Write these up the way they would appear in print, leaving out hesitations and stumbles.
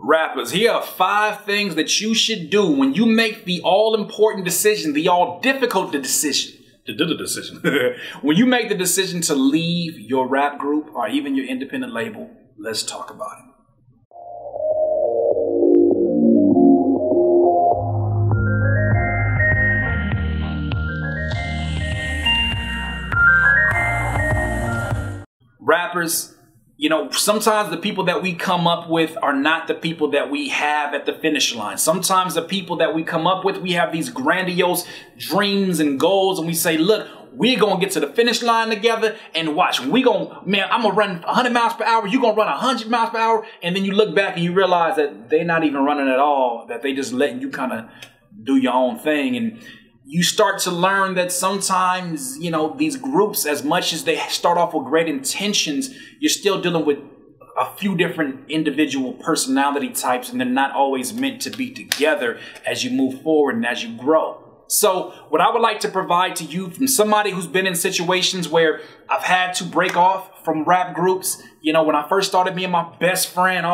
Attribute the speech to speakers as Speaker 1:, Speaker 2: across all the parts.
Speaker 1: Rappers, here are 5 things that you should do when you make the all-important decision, the all-difficult decision. When you make the decision to leave your rap group or even your independent label, let's talk about it. Rappers, you know, sometimes the people that we come up with are not the people that we have at the finish line. Sometimes the people that we come up with, we have these grandiose dreams and goals, and we say, look, we're going to get to the finish line together and watch. I'm going to run 100 miles per hour. You're going to run 100 miles per hour. And then you look back and you realize that they're not even running at all, that they just letting you kind of do your own thing. And you start to learn that sometimes, you know, these groups, as much as they start off with great intentions, you're still dealing with a few different individual personality types, and they're not always meant to be together as you move forward and as you grow. So what I would like to provide to you from somebody who's been in situations where I've had to break off from rap groups. You know, when I first started, me and my best friend,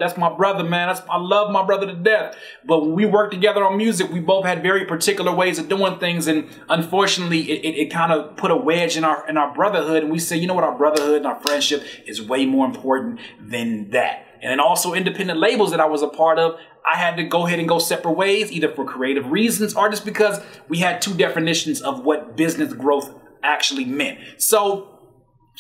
Speaker 1: that's my brother, man. I love my brother to death. But when we worked together on music, we both had very particular ways of doing things. And unfortunately, it kind of put a wedge in our brotherhood. And we say, you know what, our brotherhood and our friendship is way more important than that. And then also independent labels that I was a part of, I had to go ahead and go separate ways, either for creative reasons or just because we had 2 definitions of what business growth actually meant. So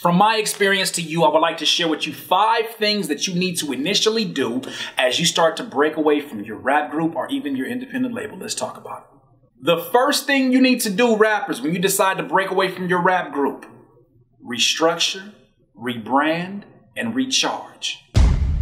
Speaker 1: from my experience to you, I would like to share with you 5 things that you need to initially do as you start to break away from your rap group or even your independent label. Let's talk about it. The first thing you need to do, rappers, when you decide to break away from your rap group: restructure, rebrand, and recharge.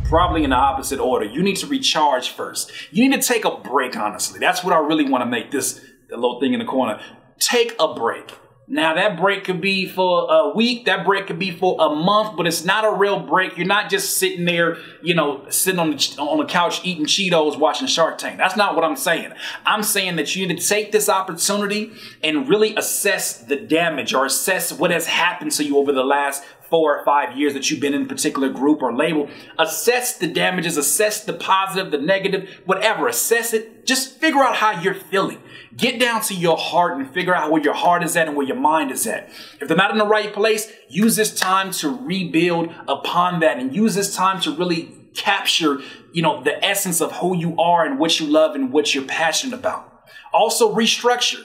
Speaker 1: Probably in the opposite order. You need to recharge first. You need to take a break, honestly. That's what I really want to make the little thing in the corner. Take a break. Now, that break could be for a week. That break could be for a month, but it's not a real break. You're not just sitting there, you know, sitting on the couch eating Cheetos watching Shark Tank. That's not what I'm saying. I'm saying that you need to take this opportunity and really assess the damage or assess what has happened to you over the last 4 or 5 years that you've been in a particular group or label. Assess the damages, assess the positive, the negative, whatever. Assess it. Just figure out how you're feeling. Get down to your heart and figure out where your heart is at and where your mind is at. If they're not in the right place, use this time to rebuild upon that, and use this time to really capture, you know, the essence of who you are and what you love and what you're passionate about. Also, restructure.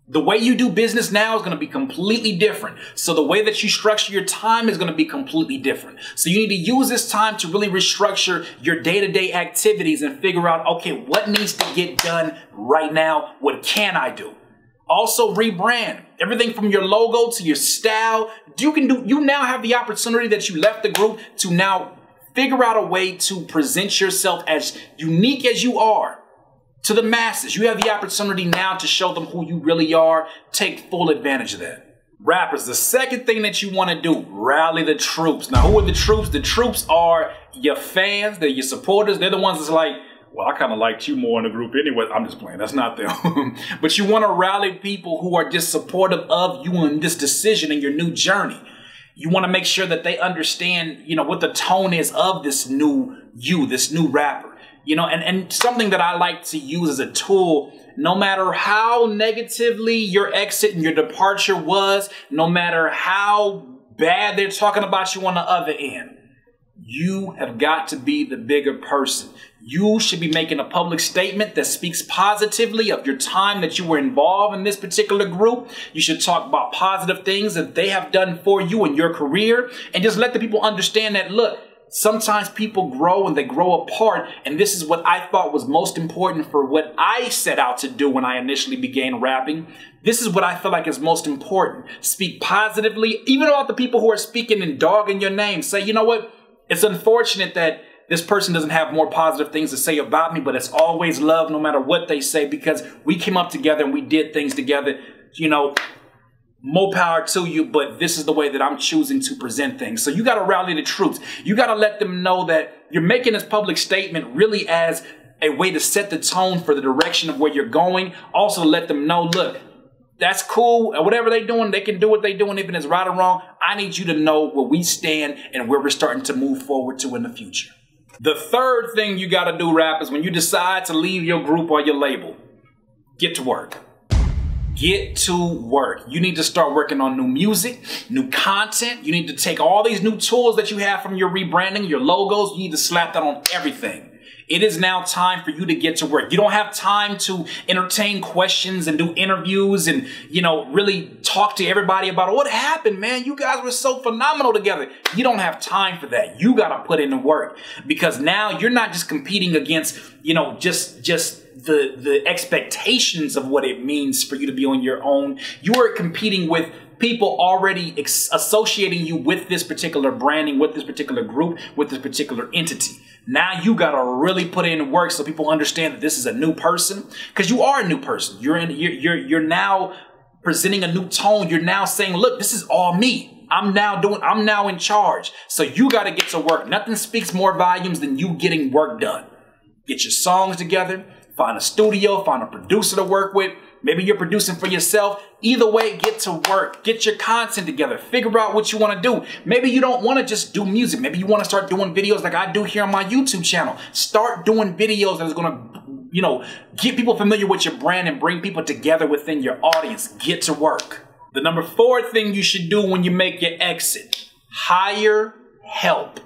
Speaker 1: The way you do business now is going to be completely different. So the way that you structure your time is going to be completely different. So you need to use this time to really restructure your day-to-day activities and figure out, okay, what needs to get done right now? What can I do? Also, rebrand. Everything from your logo to your style. You now have the opportunity that you left the group to now figure out a way to present yourself as unique as you are to the masses. You have the opportunity now to show them who you really are. Take full advantage of that. Rappers, the second thing that you want to do, rally the troops. Now, who are the troops? The troops are your fans. They're your supporters. They're the ones that's like, well, I kind of liked you more in the group anyway. I'm just playing. That's not them. But you want to rally people who are just supportive of you in this decision and your new journey. You want to make sure that they understand, you know, what the tone is of this new you, this new rapper. You know, and something that I like to use as a tool, no matter how negatively your exit and your departure was, no matter how bad they're talking about you on the other end, you have got to be the bigger person. You should be making a public statement that speaks positively of your time that you were involved in this particular group. You should talk about positive things that they have done for you in your career, and just let the people understand that, look, sometimes people grow and they grow apart, and this is what I thought was most important for what I set out to do when I initially began rapping. This is what I feel like is most important. Speak positively, even about the people who are speaking and dogging your name. Say, you know what? It's unfortunate that this person doesn't have more positive things to say about me, but it's always love no matter what they say, because we came up together and we did things together. You know, more power to you, but this is the way that I'm choosing to present things. So you got to rally the troops. You got to let them know that you're making this public statement really as a way to set the tone for the direction of where you're going. Also let them know, look, that's cool. Whatever they're doing, they can do what they're doing, even if it's right or wrong. I need you to know where we stand and where we're starting to move forward to in the future. The third thing you got to do, rappers, when you decide to leave your group or your label, get to work. Get to work. You need to start working on new music, new content. You need to take all these new tools that you have from your rebranding, your logos. You need to slap that on everything. It is now time for you to get to work. You don't have time to entertain questions and do interviews and, really talk to everybody about what happened, man. You guys were so phenomenal together. You don't have time for that. You got to put in the work, because now you're not just competing against, just the expectations of what it means for you to be on your own. You are competing with people already associating you with this particular branding, with this particular group, with this particular entity. Now you got to really put in work so people understand that this is a new person, because you are a new person. You're now presenting a new tone. You're now saying, look, this is all me. I'm now in charge. So you got to get to work. Nothing speaks more volumes than you getting work done. Get your songs together, find a studio, find a producer to work with. Maybe you're producing for yourself. Either way, get to work. Get your content together. Figure out what you want to do. Maybe you don't want to just do music. Maybe you want to start doing videos like I do here on my YouTube channel. Start doing videos that is going to, get people familiar with your brand and bring people together within your audience. Get to work. The number 4 thing you should do when you make your exit: hire help.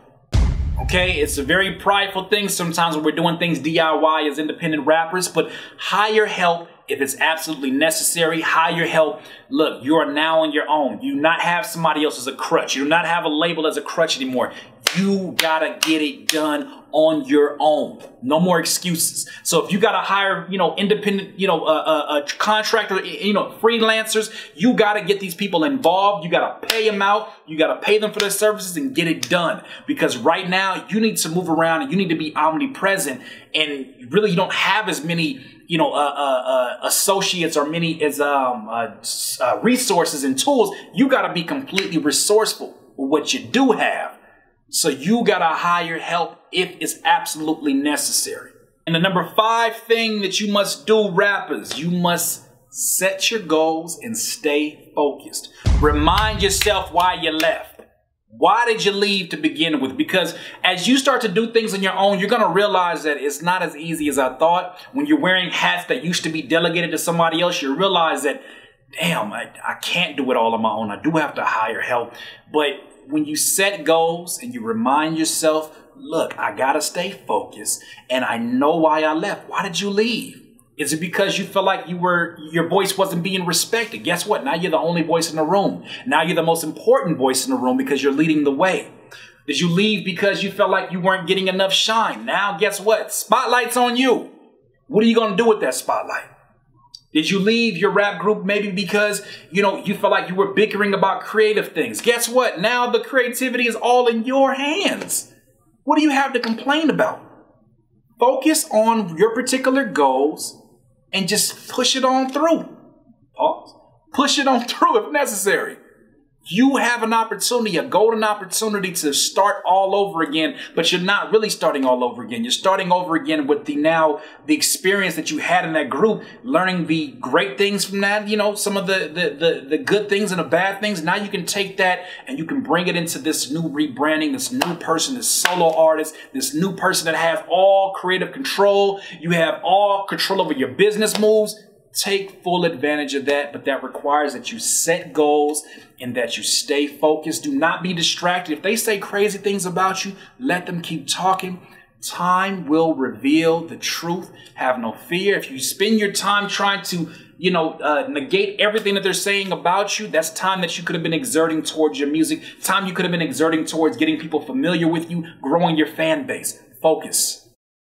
Speaker 1: Okay, it's a very prideful thing sometimes when we're doing things DIY as independent rappers, but hire help if it's absolutely necessary. Hire help. Look, you are now on your own. You do not have somebody else as a crutch. You do not have a label as a crutch anymore. You gotta get it done on your own. No more excuses. So if you gotta hire, independent, a contractor, freelancers, you gotta get these people involved. You gotta pay them out. You gotta pay them for their services and get it done. Because right now you need to move around and you need to be omnipresent. And really, you don't have as many, associates or many as resources and tools. You gotta be completely resourceful with what you do have. So you gotta hire help if it's absolutely necessary. And the number 5 thing that you must do, rappers, you must set your goals and stay focused. Remind yourself why you left. Why did you leave to begin with? Because as you start to do things on your own, you're gonna realize that it's not as easy as I thought. When you're wearing hats that used to be delegated to somebody else, you realize that, damn, I can't do it all on my own. I do have to hire help. But when you set goals and you remind yourself, look, I gotta stay focused and I know why I left. Why did you leave? Is it because you felt like your voice wasn't being respected? Guess what? Now you're the only voice in the room. Now you're the most important voice in the room because you're leading the way. Did you leave because you felt like you weren't getting enough shine? Now guess what? Spotlight's on you. What are you gonna do with that spotlight? Did you leave your rap group maybe because, you felt like you were bickering about creative things? Guess what? Now the creativity is all in your hands. What do you have to complain about? Focus on your particular goals and just push it on through. Pause. Push it on through if necessary. You have an opportunity, a golden opportunity to start all over again, but you're not really starting all over again. You're starting over again with the experience that you had in that group, learning the great things from that, some of the good things and the bad things. Now you can take that and you can bring it into this new rebranding, this new person, this solo artist, this new person that has all creative control. You have all control over your business moves. Take full advantage of that, but that requires that you set goals and that you stay focused. Do not be distracted. If they say crazy things about you, let them keep talking. Time will reveal the truth. Have no fear. If you spend your time trying to, negate everything that they're saying about you, that's time that you could have been exerting towards your music. Time you could have been exerting towards getting people familiar with you, growing your fan base. Focus.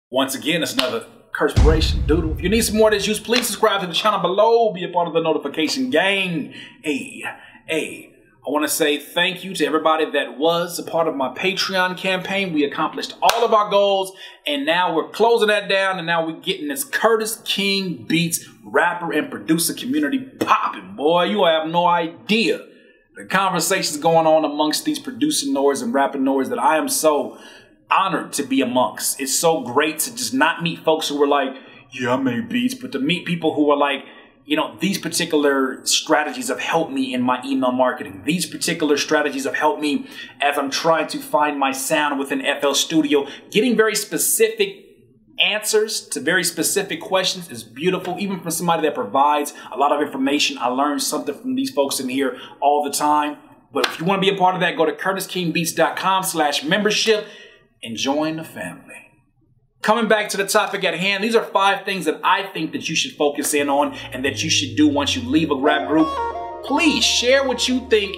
Speaker 1: Once again, it's another Curtspiration doodle. If you need some more of this juice, please subscribe to the channel below. Be a part of the notification gang. I want to say thank you to everybody that was a part of my Patreon campaign. We accomplished all of our goals, and now we're closing that down, and now we're getting this Curtis King Beats rapper and producer community popping. Boy, you have no idea the conversations going on amongst these producing nerds and rapping nerds that I am so honored to be amongst. It's so great to just not meet folks who were like, yeah, I made beats, but to meet people who are like, you know, these particular strategies have helped me in my email marketing. These particular strategies have helped me as I'm trying to find my sound within FL Studio. Getting very specific answers to very specific questions is beautiful, even from somebody that provides a lot of information. I learn something from these folks in here all the time. But if you want to be a part of that, go to CurtisKingBeats.com/membership and join the family. Coming back to the topic at hand, these are 5 things that I think that you should focus in on and that you should do once you leave a rap group. Please share what you think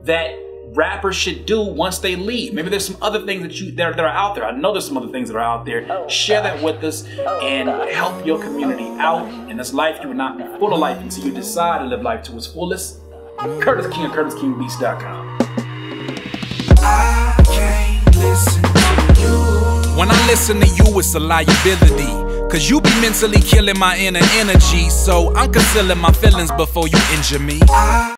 Speaker 1: that rappers should do once they leave. Maybe there's some other things that are out there. I know there's some other things that are out there. Share that with us and help your community out. In this life, you will not be full of life until you decide to live life to its fullest. I'm Curtis King of CurtisKingBeats.com.
Speaker 2: I can't listen to you.
Speaker 3: When I listen to you, it's a liability, cause you be mentally killing my inner energy. So I'm concealing my feelings before you injure me.